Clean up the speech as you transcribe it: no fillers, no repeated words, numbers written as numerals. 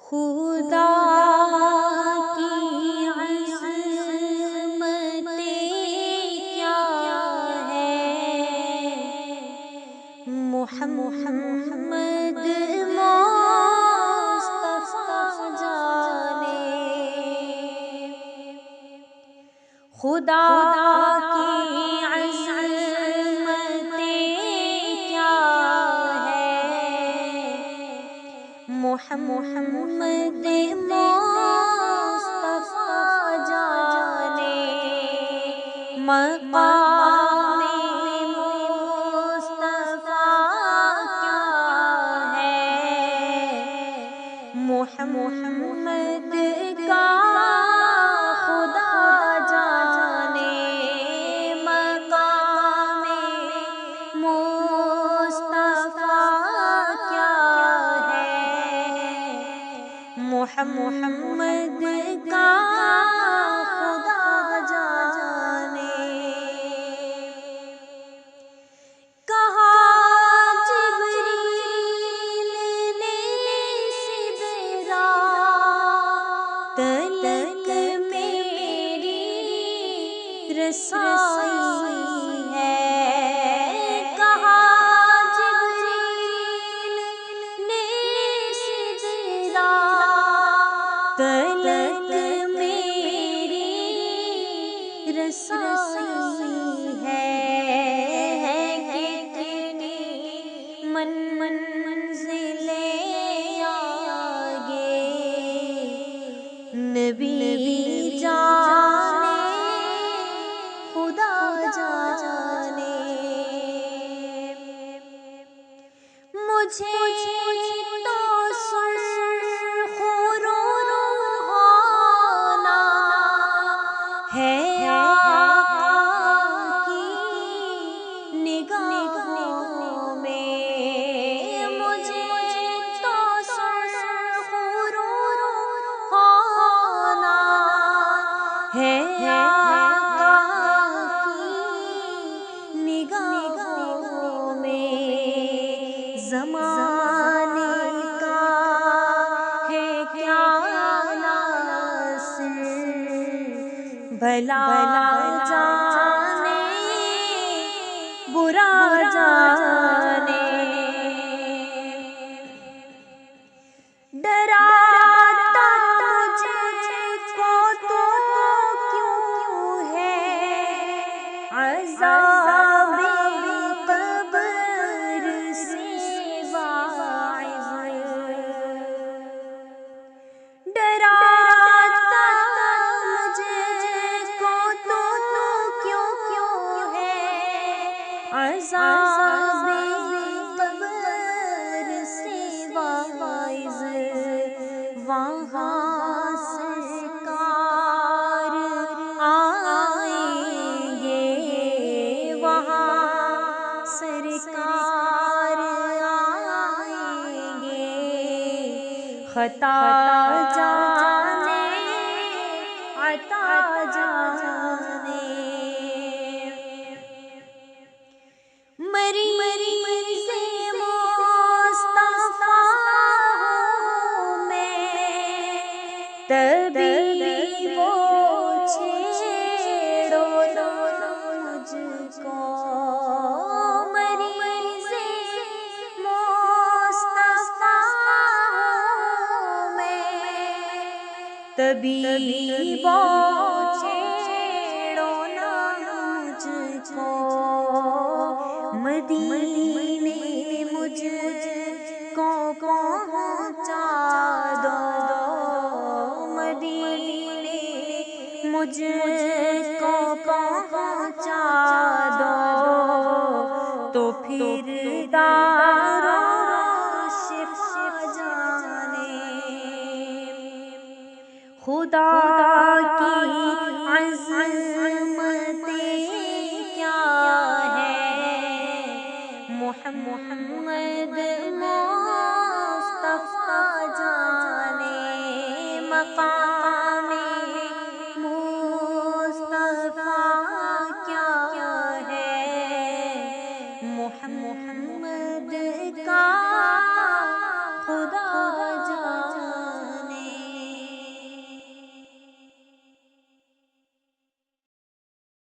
خدا کی عظمت کیا ہے، محمد مصطفیٰ جانے، خدا کی عظمت کیا ہے، محمد مصطفیٰ جانے، مقام مصطفیٰ کیا ہے، محمد کا خدا جانے، مقام مصطفیٰ کیا ہے، محمد کا خدا جانے۔ کہا جبریل نے سدرا تلک میری رسائی ہے، کہا جبریل نے سدرا تلک میری رسائی ہے، کتنی منزلیں آگے نبی جانے، خدا جانے، مجھے تو سرخ روحانا ہے آقا کی نگاہوں میں، مجھے تو سرخ روحانا ہے آقا کی نگاہوں میں، زمانے کا ہے کیا ناصر، بھلا جانے برا جانے، ڈراتا مجھے کو تو کیوں ہے عذاب قبر سے واعظ، ڈراتا مجھے کو تو کیوں ہے عذاب قبر سے واعظ، وہاں سرکار آئیں گے، وہاں سرکار آئیں گے، خطا جانے عطا جانے، مریض مصطفیٰ ہوں میں، طبیب وہ چھیڑو نا مجھ کو، مریض مصطفیٰ ہوں میں، طبیب وہ چھیڑو نا مجھ کو، مدینے مجھ کو پہنچا دو، مدینے مجھ کو پہنچا دو، تو پھر دار و شفا جانے، خدا کی